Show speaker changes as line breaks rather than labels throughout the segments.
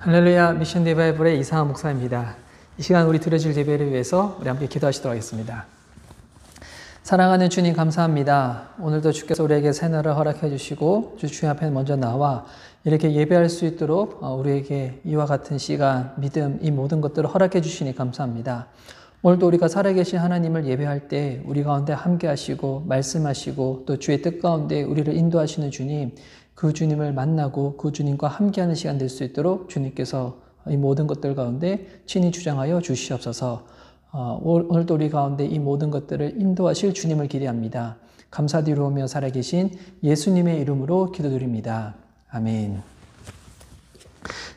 할렐루야, 미션 리바이벌의 이상한 목사입니다. 이 시간 우리 드려질 예배를 위해서 우리 함께 기도하시도록 하겠습니다. 사랑하는 주님 감사합니다. 오늘도 주께서 우리에게 새날을 허락해 주시고 주님 앞에 먼저 나와 이렇게 예배할 수 있도록 우리에게 이와 같은 시간, 믿음, 이 모든 것들을 허락해 주시니 감사합니다. 오늘도 우리가 살아계신 하나님을 예배할 때 우리 가운데 함께 하시고 말씀하시고 또 주의 뜻 가운데 우리를 인도하시는 주님, 그 주님을 만나고 그 주님과 함께하는 시간 될 수 있도록 주님께서 이 모든 것들 가운데 친히 주장하여 주시옵소서. 오늘도 우리 가운데 이 모든 것들을 인도하실 주님을 기대합니다. 감사드리오며 살아계신 예수님의 이름으로 기도드립니다. 아멘.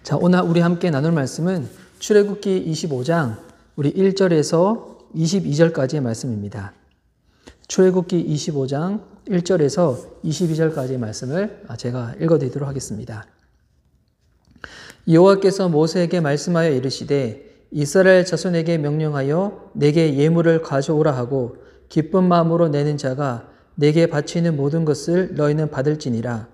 자, 오늘 우리 함께 나눌 말씀은 출애굽기 25장 우리 1절에서 22절까지의 말씀입니다. 출애굽기 25장 1절에서 22절까지의 말씀을 제가 읽어드리도록 하겠습니다. 여호와께서 모세에게 말씀하여 이르시되 이스라엘 자손에게 명령하여 내게 예물을 가져오라 하고 기쁜 마음으로 내는 자가 내게 바치는 모든 것을 너희는 받을지니라.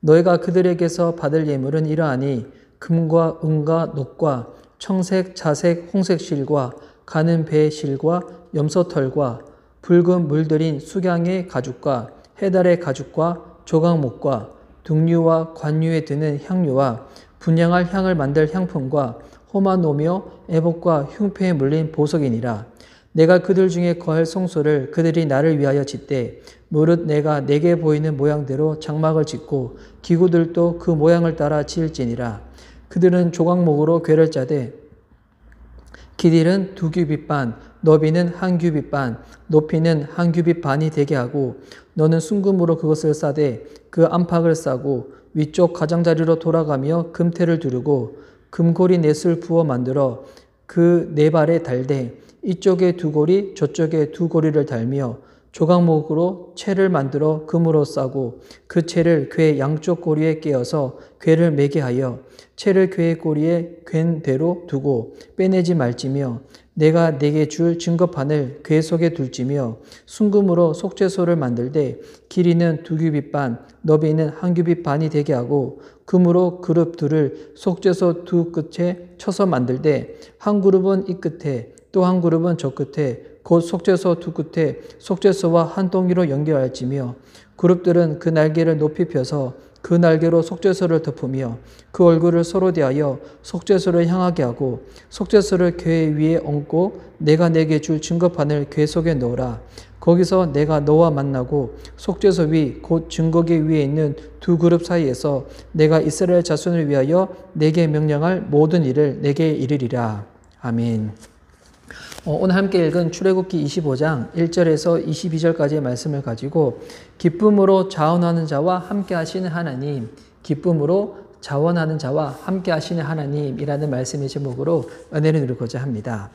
너희가 그들에게서 받을 예물은 이러하니 금과 은과 녹과 청색, 자색, 홍색 실과 가는 배의 실과 염소털과 붉은 물들인 수경의 가죽과 해달의 가죽과 조각목과 등류와 관유에 드는 향료와 분향할 향을 만들 향품과 호마노며 애복과 흉패에 물린 보석이니라. 내가 그들 중에 거할 송소를 그들이 나를 위하여 짓되 무릇 내가 내게 보이는 모양대로 장막을 짓고 기구들도 그 모양을 따라 지을지니라. 그들은 조각목으로 궤를 짜되 길이는 2규빗 반, 너비는 1규빗 반, 높이는 1규빗 반이 되게 하고 너는 순금으로 그것을 싸되 그 안팎을 싸고 위쪽 가장자리로 돌아가며 금태를 두르고 금고리 넷을 부어 만들어 그 네 발에 달되 이쪽에 2고리 저쪽에 2고리를 달며 조각목으로 채를 만들어 금으로 싸고 그 채를 궤 양쪽 고리에 끼어서 궤를 매게 하여 채를 궤의 꼬리에 괸 대로 두고 빼내지 말지며 내가 내게 줄 증거판을 궤 속에 둘지며 순금으로 속죄소를 만들되 길이는 2규빗 반, 너비는 1규빗 반이 되게 하고 금으로 그룹 둘을 속죄소 두 끝에 쳐서 만들되 한 그룹은 이 끝에 또 한 그룹은 저 끝에 곧 속죄소 두 끝에 속죄소와 한 동이로 연결할지며 그룹들은 그 날개를 높이 펴서 그 날개로 속죄소를 덮으며 그 얼굴을 서로 대하여 속죄소를 향하게 하고 속죄소를 궤 위에 얹고 내가 내게 줄 증거판을 궤 속에 넣으라. 거기서 내가 너와 만나고 속죄소 위 곧 증거궤 위에 있는 두 그룹 사이에서 내가 이스라엘 자손을 위하여 내게 명령할 모든 일을 내게 이르리라. 아멘. 오늘 함께 읽은 출애굽기 25장 1절에서 22절까지의 말씀을 가지고 기쁨으로 자원하는 자와 함께 하시는 하나님, 기쁨으로 자원하는 자와 함께 하시는 하나님이라는 말씀의 제목으로 은혜를 누리고자 합니다.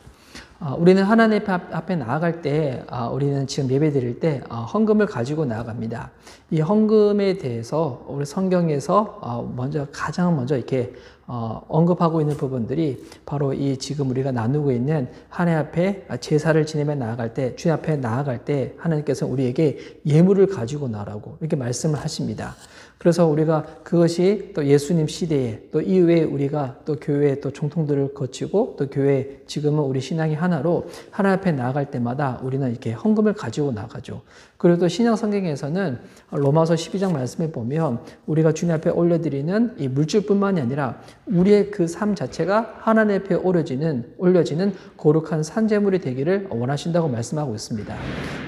우리는 하나님 앞에 나아갈 때 우리는 지금 예배 드릴 때 헌금을 가지고 나아갑니다. 이 헌금에 대해서 우리 성경에서 가장 먼저 이렇게 언급하고 있는 부분들이 바로 이 지금 우리가 나누고 있는 하나님 앞에 제사를 지내며 나아갈 때, 주님 앞에 나아갈 때 하나님께서 우리에게 예물을 가지고 나라고 이렇게 말씀을 하십니다. 그래서 우리가 그것이 또 예수님 시대에 또 이후에 우리가 또 교회 또 정통들을 거치고 또 교회 지금은 우리 신앙이 하나로 하나님 앞에 나아갈 때마다 우리는 이렇게 헌금을 가지고 나가죠. 그리고 또 신약 성경에서는 로마서 12장 말씀에 보면 우리가 주님 앞에 올려드리는 이 물질뿐만이 아니라 우리의 그 삶 자체가 하나님 앞에 올려지는 거룩한 산제물이 되기를 원하신다고 말씀하고 있습니다.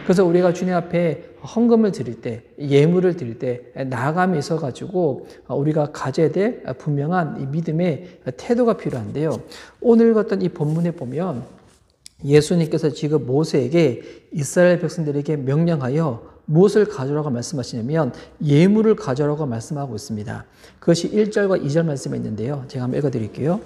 그래서 우리가 주님 앞에 헌금을 드릴 때, 예물을 드릴 때 나아감이 있어가지고 우리가 가져야 될 분명한 이 믿음의 태도가 필요한데요. 오늘 읽었던 이 본문에 보면 예수님께서 지금 모세에게 이스라엘 백성들에게 명령하여 무엇을 가져오라고 말씀하시냐면 예물을 가져오라고 말씀하고 있습니다. 그것이 1절과 2절 말씀에 있는데요. 제가 한번 읽어드릴게요.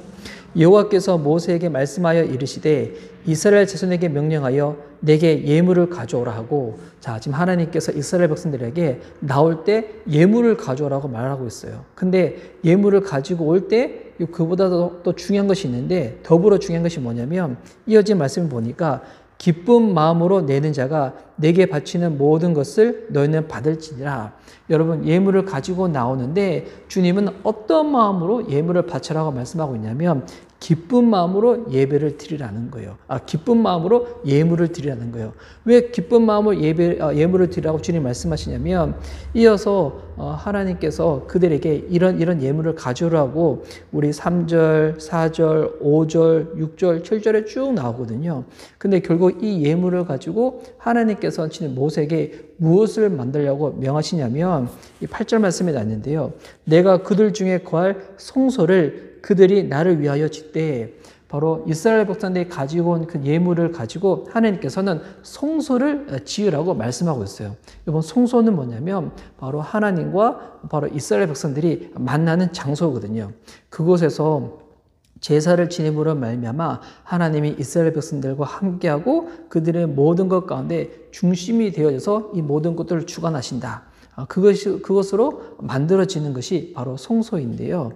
여호와께서 모세에게 말씀하여 이르시되 이스라엘 자손에게 명령하여 내게 예물을 가져오라 하고, 자, 지금 하나님께서 이스라엘 백성들에게 나올 때 예물을 가져오라고 말하고 있어요. 근데 예물을 가지고 올 때 그보다 또 중요한 것이 있는데 더불어 중요한 것이 뭐냐면 이어진 말씀을 보니까 기쁜 마음으로 내는 자가 내게 바치는 모든 것을 너희는 받을지니라. 여러분, 예물을 가지고 나오는데 주님은 어떤 마음으로 예물을 바치라고 말씀하고 있냐면 기쁜 마음으로 예배를 드리라는 거예요. 기쁜 마음으로 예물을 드리라는 거예요. 왜 기쁜 마음으로 예물을 드리라고 주님 말씀하시냐면 이어서 하나님께서 그들에게 이런 예물을 가져오라고 우리 3절, 4절, 5절, 6절, 7절에 쭉 나오거든요. 근데 결국 이 예물을 가지고 하나님께서 주님 모세에게 무엇을 만들려고 명하시냐면 이 8절 말씀에 나왔는데요. 내가 그들 중에 거할 성소를 그들이 나를 위하여 짓되, 바로 이스라엘 백성들이 가지고 온 그 예물을 가지고 하나님께서는 성소를 지으라고 말씀하고 있어요. 이번 성소는 뭐냐면 바로 하나님과 바로 이스라엘 백성들이 만나는 장소거든요. 그곳에서 제사를 지냄으로 말미암아 하나님이 이스라엘 백성들과 함께하고 그들의 모든 것 가운데 중심이 되어져서 이 모든 것들을 주관하신다. 그것으로 만들어지는 것이 바로 성소인데요.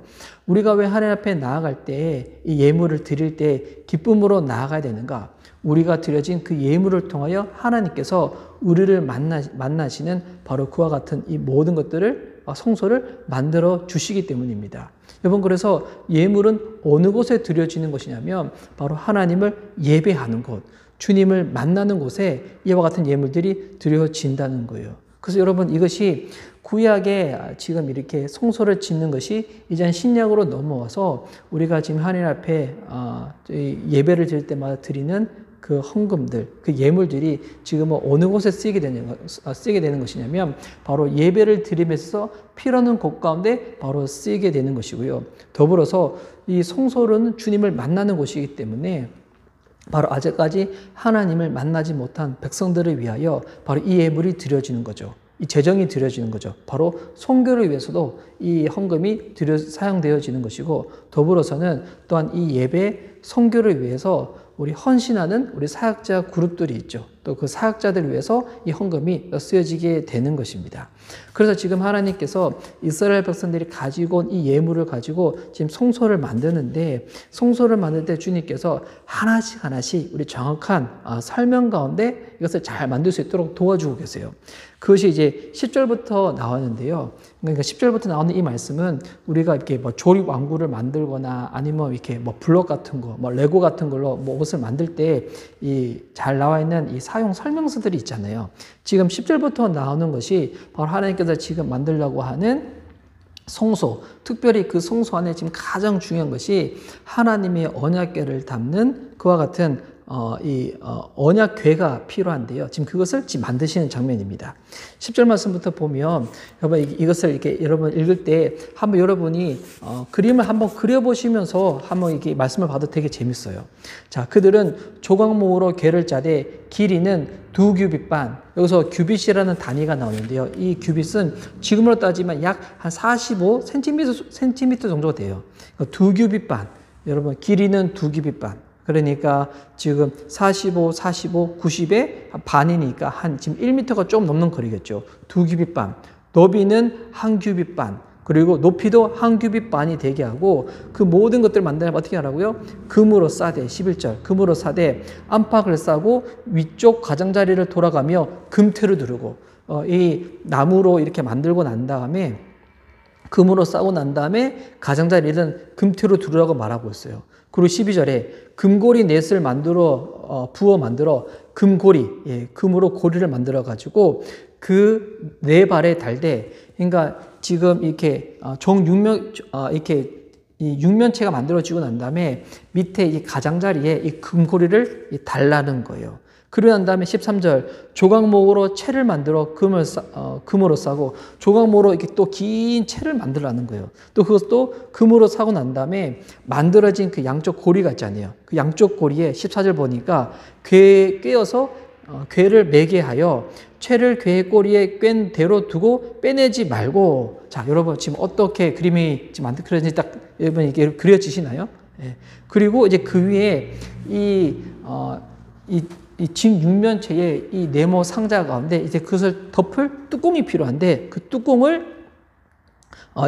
우리가 왜 하나님 앞에 나아갈 때 이 예물을 드릴 때 기쁨으로 나아가야 되는가? 우리가 드려진 그 예물을 통하여 하나님께서 우리를 만나시는 바로 그와 같은 이 모든 것들을 성소를 만들어 주시기 때문입니다. 여러분, 그래서 예물은 어느 곳에 드려지는 것이냐면 바로 하나님을 예배하는 곳, 주님을 만나는 곳에 이와 같은 예물들이 드려진다는 거예요. 그래서 여러분, 이것이 구약에 지금 이렇게 성소를 짓는 것이 이제 신약으로 넘어와서 우리가 지금 하나님 앞에 예배를 드릴 때마다 드리는 그 헌금들, 그 예물들이 지금은 어느 곳에 쓰이게 되는 것이냐면 바로 예배를 드리면서 피로는 곳 가운데 바로 쓰이게 되는 것이고요. 더불어서 이 성소는 주님을 만나는 곳이기 때문에 바로 아직까지 하나님을 만나지 못한 백성들을 위하여 바로 이 예물이 드려지는 거죠. 이 재정이 드려지는 거죠. 바로 선교를 위해서도 이 헌금이 사용되어지는 것이고, 더불어서는 또한 이 예배 선교를 위해서 우리 헌신하는 우리 사역자 그룹들이 있죠. 또 그 사역자들을 위해서 이 헌금이 쓰여지게 되는 것입니다. 그래서 지금 하나님께서 이스라엘 백성들이 가지고 온 이 예물을 가지고 지금 성소를 만드는데, 성소를 만들 때 주님께서 하나씩 우리 정확한 설명 가운데 이것을 잘 만들 수 있도록 도와주고 계세요. 그것이 이제 10절부터 나왔는데요. 그러니까 10절부터 나오는 이 말씀은 우리가 이렇게 뭐 조립 완구를 만들거나 아니면 이렇게 뭐 블록 같은 거, 뭐 레고 같은 걸로 뭐 옷을 만들 때 이 잘 나와 있는 이 사용 설명서들이 있잖아요. 지금 10절부터 나오는 것이 바로 하나님께서 지금 만들려고 하는 성소, 특별히 그 성소 안에 지금 가장 중요한 것이 하나님의 언약궤를 담는 그와 같은 언약궤가 필요한데요. 지금 그것을 지금 만드시는 장면입니다. 10절 말씀부터 보면 여러분 이것을 이렇게 여러분 읽을 때 한번 여러분이 그림을 한번 그려보시면서 한번 이렇게 말씀을 봐도 되게 재밌어요. 자, 그들은 조각목으로 궤를 짜되 길이는 2규빗 반. 여기서 규빗이라는 단위가 나오는데요. 이 규빗은 지금으로 따지면 약 한 45cm 정도가 돼요. 2규빗 반. 여러분 길이는 2규빗 반. 그러니까 지금 45, 90의 반이니까 한 지금 1m가 좀 넘는 거리겠죠. 2규빗 반. 너비는 1규빗 반. 그리고 높이도 1규빗 반이 되게 하고 그 모든 것들을 만들면 어떻게 하라고요? 금으로 싸되 11절 금으로 싸되 안팎을 싸고 위쪽 가장자리를 돌아가며 금틀을 두르고 이 나무로 이렇게 만들고 난 다음에 금으로 싸고 난 다음에 가장자리는 금틀로 두르라고 말하고 있어요. 그리고 12절에 금고리 넷을 부어 만들어 금고리, 금으로 고리를 만들어 가지고 그 네 발에 달되, 그러니까 지금 이렇게 이렇게 이 육면체가 만들어지고 난 다음에 밑에 이 가장자리에 이 금고리를 달라는 거예요. 그러고 난 다음에 13절 조각목으로 채를 만들어 금으로 싸고 조각목으로 이렇게 또 긴 채를 만들라는 거예요. 또 그것도 금으로 싸고 난 다음에 만들어진 그 양쪽 고리가 있잖아요. 그 양쪽 고리에 14절 보니까 꿰어서 궤를 매게 하여 채를 궤의 꼬리에 꿰n 대로 두고 빼내지 말고. 자, 여러분 지금 어떻게 그림이 지금 그려진지 딱 여러분 이게 그려지시나요? 예. 그리고 이제 그 위에 이 진 육면체의 이 네모 상자 가운데 이제 그것을 덮을 뚜껑이 필요한데 그 뚜껑을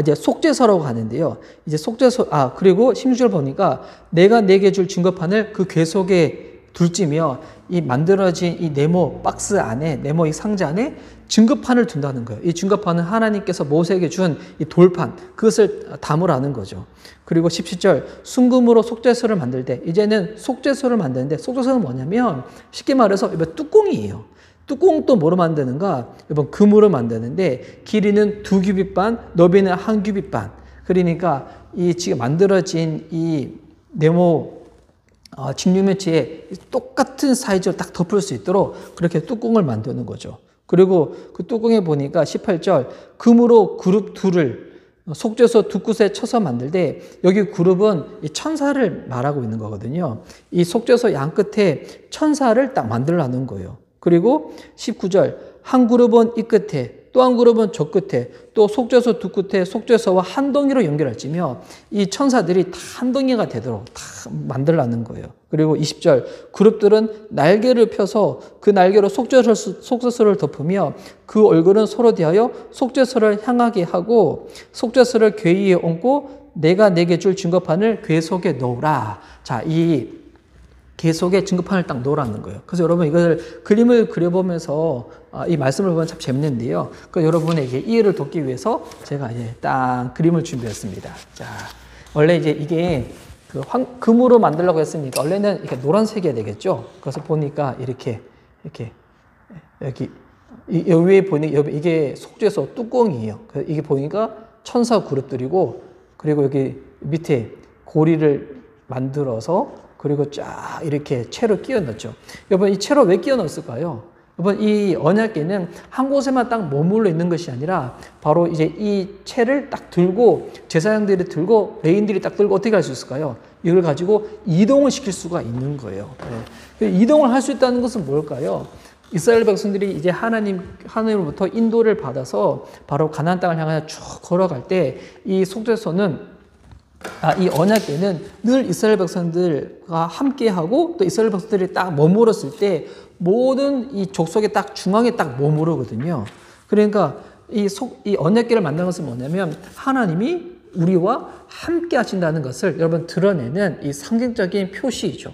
이제 속죄서라고 하는데요. 이제 속죄서, 그리고 16절 보니까 내가 내게 줄 증거판을 그 궤 속에 둘째며 이 만들어진 이 네모 박스 안에, 네모 이 상자 안에 증거판을 둔다는 거예요. 이 증거판은 하나님께서 모세에게 준 이 돌판, 그것을 담으라는 거죠. 그리고 17절, 순금으로 속죄소를 만들 때, 이제는 속죄소를 만드는데, 속죄소는 뭐냐면 쉽게 말해서 이번 뚜껑이에요. 뚜껑도 뭐로 만드는가? 이번 금으로 만드는데 길이는 2규빗 반, 너비는 1규빗 반. 그러니까 이 지금 만들어진 이 네모 직류면체에 똑같은 사이즈를 딱 덮을 수 있도록 그렇게 뚜껑을 만드는 거죠. 그리고 그 뚜껑에 보니까 18절, 금으로 그룹 둘을 속죄소 두 곳에 쳐서 만들 때 여기 그룹은 이 천사를 말하고 있는 거거든요. 이 속죄소 양 끝에 천사를 딱 만들라는 거예요. 그리고 19절, 한 그룹은 이 끝에 또 한 그룹은 저 끝에 또 속죄소 두 끝에 속죄소와 한 덩이로 연결할지며 이 천사들이 다 한 덩이가 되도록 다 만들라는 거예요. 그리고 20절, 그룹들은 날개를 펴서 그 날개로 속죄소를 덮으며 그 얼굴은 서로 대하여 속죄소를 향하게 하고 속죄소를 궤 위에 얹고 내가 내게 줄 증거판을 궤 속에 넣으라. 자, 이 궤 속에 증거판을 딱 놓으라는 거예요. 그래서 여러분 이걸 그림을 그려보면서 이 말씀을 보면 참 재밌는데요. 그 여러분에게 이해를 돕기 위해서 제가 이제 딱 그림을 준비했습니다. 자, 원래 이제 이게 그 금으로 만들려고 했으니까 원래는 이렇게 노란색이어야 되겠죠. 그래서 보니까 이렇게 여기 이 위에 보니 이게 속죄소 뚜껑이에요. 이게 보니까 천사 그룹들이고 그리고 여기 밑에 고리를 만들어서 그리고 쫙 이렇게 채로 끼워 넣었죠. 여러분 이 채로 왜 끼워 넣었을까요? 여러분 이 언약궤는 한 곳에만 딱 머물러 있는 것이 아니라 바로 이제 이 채를 딱 들고 제사장들이 들고 레인들이 딱 들고 어떻게 할 수 있을까요? 이걸 가지고 이동을 시킬 수가 있는 거예요. 네. 이동을 할 수 있다는 것은 뭘까요? 이스라엘 백성들이 이제 하나님으로부터 인도를 받아서 바로 가나안 땅을 향하여 쭉 걸어갈 때 이 속죄소는 이 언약궤는 늘 이스라엘 백성들과 함께하고 또 이스라엘 백성들이 딱 머물었을 때 모든 이 족속의 딱 중앙에 딱 머무르거든요. 그러니까 이 언약궤를 만든 것은 뭐냐면 하나님이 우리와 함께 하신다는 것을 여러분 드러내는 이 상징적인 표시이죠.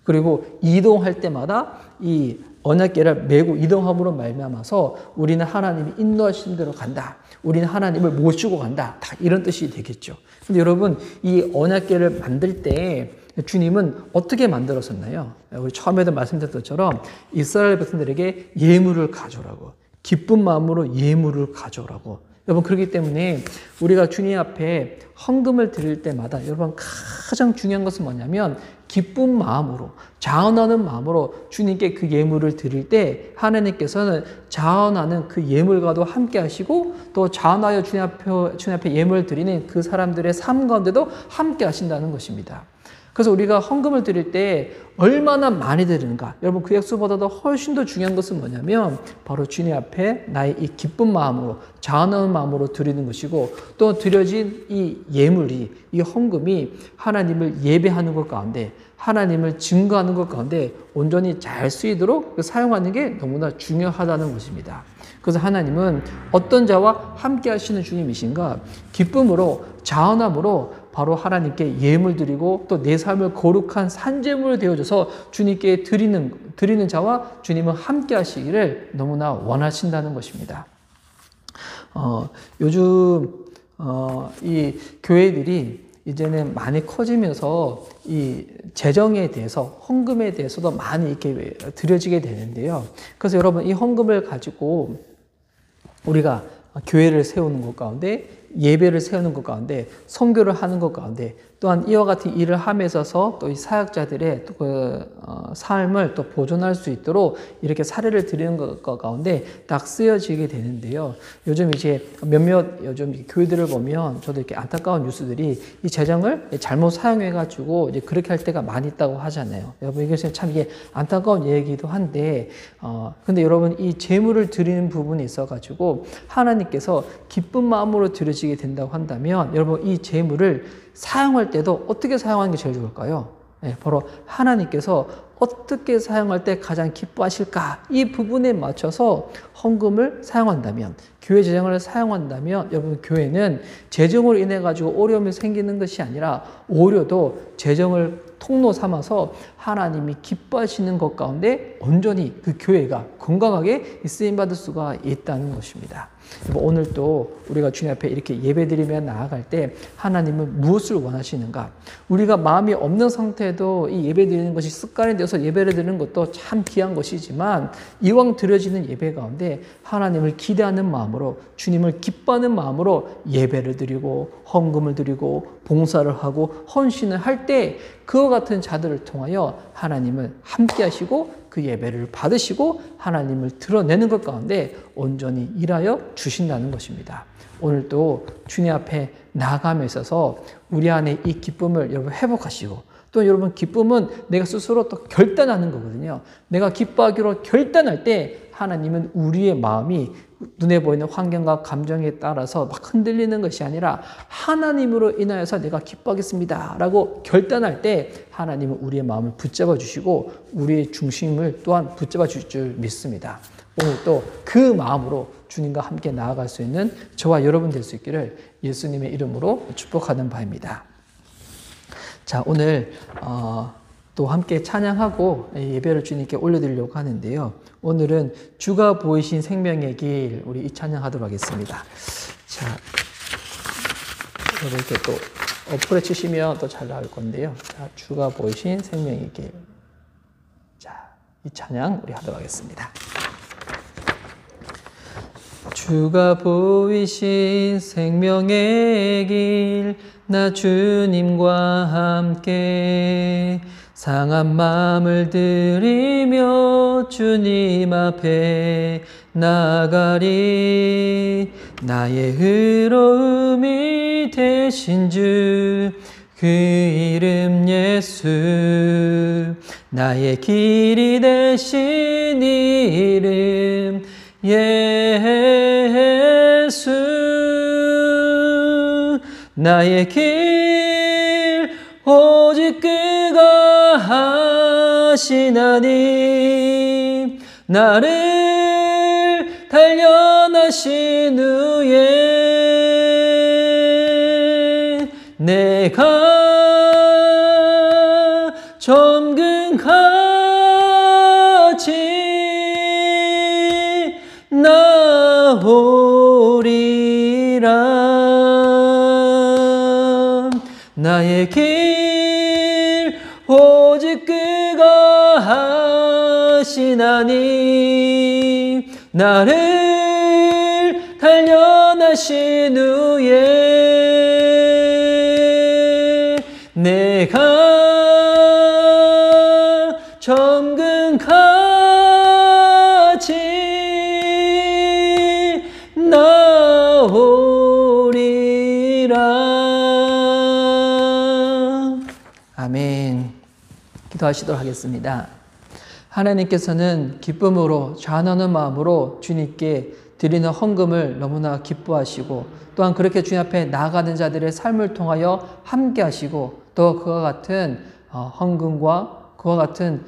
그리고 이동할 때마다 이 언약궤를 메고 이동함으로 말미암아서 우리는 하나님이 인도하신 대로 간다. 우리는 하나님을 모시고 간다. 다 이런 뜻이 되겠죠. 근데 여러분 이 언약궤를 만들 때 주님은 어떻게 만들었었나요? 우리 처음에도 말씀드렸던 것처럼 이스라엘 백성들에게 예물을 가져오라고, 기쁜 마음으로 예물을 가져오라고. 여러분 그렇기 때문에 우리가 주님 앞에 헌금을 드릴 때마다 여러분 가장 중요한 것은 뭐냐면 기쁜 마음으로 자원하는 마음으로 주님께 그 예물을 드릴 때 하나님께서는 자원하는 그 예물과도 함께 하시고 또 자원하여 주님 앞에 예물을 드리는 그 사람들의 삶 가운데도 함께 하신다는 것입니다. 그래서 우리가 헌금을 드릴 때 얼마나 많이 드리는가. 여러분 그 액수보다도 훨씬 더 중요한 것은 뭐냐면 바로 주님 앞에 나의 이 기쁜 마음으로 자원하는 마음으로 드리는 것이고 또 드려진 이 예물이 이 헌금이 하나님을 예배하는 것 가운데 하나님을 증거하는 것 가운데 온전히 잘 쓰이도록 사용하는 게 너무나 중요하다는 것입니다. 그래서 하나님은 어떤 자와 함께 하시는 주님이신가? 기쁨으로 자원함으로 바로 하나님께 예물 드리고 또 내 삶을 거룩한 산제물을 되어줘서 주님께 드리는 자와 주님은 함께 하시기를 너무나 원하신다는 것입니다. 요즘 이 교회들이 이제는 많이 커지면서 이 재정에 대해서 헌금에 대해서도 많이 이렇게 드려지게 되는데요. 그래서 여러분 이 헌금을 가지고 우리가 교회를 세우는 것 가운데 예배를 세우는 것 가운데 선교를 하는 것 가운데 또한 이와 같은 일을 함에 있어서 또 이 사역자들의 또 그 삶을 또 보존할 수 있도록 이렇게 사례를 드리는 것 가운데 딱 쓰여지게 되는데요. 요즘 이제 몇몇 요즘 교회들을 보면 저도 이렇게 안타까운 뉴스들이 이 재정을 잘못 사용해가지고 이제 그렇게 할 때가 많이 있다고 하잖아요. 여러분 이것은 참 이게 안타까운 얘기이기도 한데, 근데 여러분 이 재물을 드리는 부분이 있어가지고 하나님께서 기쁜 마음으로 드려지게 된다고 한다면 여러분 이 재물을 사용할 때도 어떻게 사용하는 게 제일 좋을까요? 네, 바로 하나님께서 어떻게 사용할 때 가장 기뻐하실까? 이 부분에 맞춰서 헌금을 사용한다면, 교회 재정을 사용한다면 여러분 교회는 재정으로 인해 가지고 어려움이 생기는 것이 아니라 오히려 더 재정을 통로 삼아서 하나님이 기뻐하시는 것 가운데 온전히 그 교회가 건강하게 쓰임받을 수가 있다는 것입니다. 오늘 또 우리가 주님 앞에 이렇게 예배드리며 나아갈 때 하나님은 무엇을 원하시는가? 우리가 마음이 없는 상태에도 이 예배드리는 것이 습관이 되어서 예배를 드리는 것도 참 귀한 것이지만 이왕 드려지는 예배 가운데 하나님을 기대하는 마음으로 주님을 기뻐하는 마음으로 예배를 드리고 헌금을 드리고 봉사를 하고 헌신을 할 때 그와 같은 자들을 통하여 하나님을 함께 하시고 그 예배를 받으시고 하나님을 드러내는 것 가운데 온전히 일하여 주신다는 것입니다. 오늘도 주님 앞에 나아감에 있어서 우리 안에 이 기쁨을 여러분 회복하시고 또 여러분 기쁨은 내가 스스로 또 결단하는 거거든요. 내가 기뻐하기로 결단할 때 하나님은 우리의 마음이 눈에 보이는 환경과 감정에 따라서 막 흔들리는 것이 아니라 하나님으로 인하여서 내가 기뻐하겠습니다 라고 결단할 때 하나님은 우리의 마음을 붙잡아 주시고 우리의 중심을 또한 붙잡아 주실 줄 믿습니다. 오늘 또 그 마음으로 주님과 함께 나아갈 수 있는 저와 여러분 될 수 있기를 예수님의 이름으로 축복하는 바입니다. 자, 오늘 또 함께 찬양하고 예배를 주님께 올려드리려고 하는데요. 오늘은 주가 보이신 생명의 길, 우리 이 찬양하도록 하겠습니다. 자, 이렇게 또 어플에 치시면 또 잘 나올 건데요. 자, 주가 보이신 생명의 길. 자, 이 찬양 우리 하도록 하겠습니다. 주가 보이신 생명의 길, 나 주님과 함께 상한 마음을 들이며 주님 앞에 나가리. 나의 의로움이 되신 주 그 이름 예수, 나의 길이 되신 이름 예수. 나의 길 오직 그가 하시나니 나를 단련하신 후에 내가 점근같이 나오리라. 나의 길 오직 그가 하시나니 나를 단련하신 후에 내가 점근같이 나오리라. 아멘. 기도하시도록 하겠습니다. 하나님께서는 기쁨으로 좌나는 마음으로 주님께 드리는 헌금을 너무나 기뻐하시고 또한 그렇게 주님 앞에 나아가는 자들의 삶을 통하여 함께 하시고 또 그와 같은 헌금과 그와 같은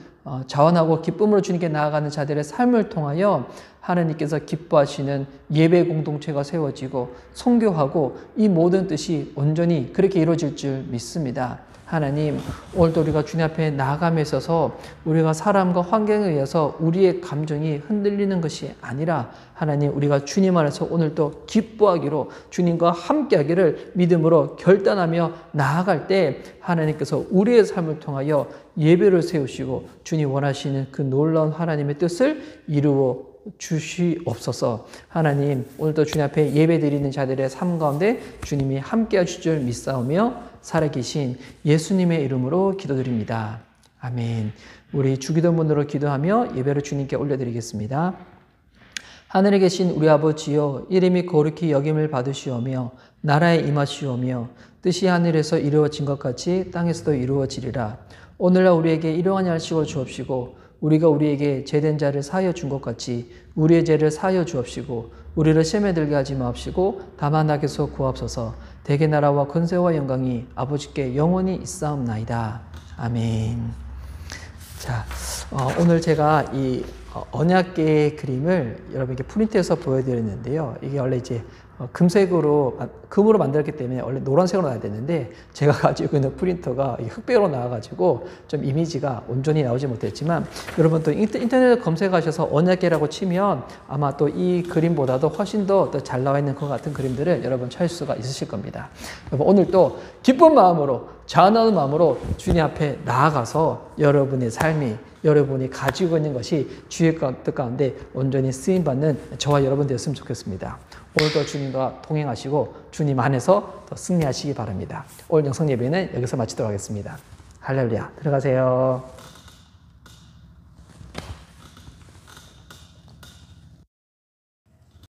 자원하고 기쁨으로 주님께 나아가는 자들의 삶을 통하여 하나님께서 기뻐하시는 예배 공동체가 세워지고 선교하고 이 모든 뜻이 온전히 그렇게 이루어질 줄 믿습니다. 하나님, 오늘도 우리가 주님 앞에 나아감에 있어서 우리가 사람과 환경에 의해서 우리의 감정이 흔들리는 것이 아니라 하나님, 우리가 주님 안에서 오늘도 기뻐하기로 주님과 함께하기를 믿음으로 결단하며 나아갈 때 하나님께서 우리의 삶을 통하여 예배를 세우시고 주님 원하시는 그 놀라운 하나님의 뜻을 이루어 주시옵소서. 하나님, 오늘도 주님 앞에 예배드리는 자들의 삶 가운데 주님이 함께 하실 줄 믿사오며 살아계신 예수님의 이름으로 기도드립니다. 아멘. 우리 주기도문으로 기도하며 예배를 주님께 올려드리겠습니다. 하늘에 계신 우리 아버지여, 이름이 거룩히 여김을 받으시오며 나라에 임하시오며 뜻이 하늘에서 이루어진 것 같이 땅에서도 이루어지리라. 오늘날 우리에게 일용할 양식을 주옵시고 우리가 우리에게 죄된 자를 사하여 준 것 같이 우리의 죄를 사하여 주옵시고 우리를 시험에 들게 하지 마옵시고 다만 악에서 구하옵소서. 대개 나라와 권세와 영광이 아버지께 영원히 있사옵나이다. 아멘. 자, 오늘 제가 이 언약궤의 그림을 여러분께 프린트해서 보여드렸는데요. 이게 원래 이제 금으로 만들었기 때문에 원래 노란색으로 나와야 되는데 제가 가지고 있는 프린터가 흑백으로 나와가지고 좀 이미지가 온전히 나오지 못했지만 여러분 또 인터넷에 검색하셔서 언약계라고 치면 아마 또 이 그림보다도 훨씬 더 잘 나와 있는 것 같은 그림들을 여러분 찾을 수가 있으실 겁니다. 여러분 오늘 또 기쁜 마음으로 자원하는 마음으로 주님 앞에 나아가서 여러분의 삶이 여러분이 가지고 있는 것이 주의 뜻 가운데 온전히 쓰임받는 저와 여러분 되었으면 좋겠습니다. 오늘도 주님과 동행하시고 주님 안에서 더 승리하시기 바랍니다. 오늘 영성 예배는 여기서 마치도록 하겠습니다. 할렐루야. 들어가세요.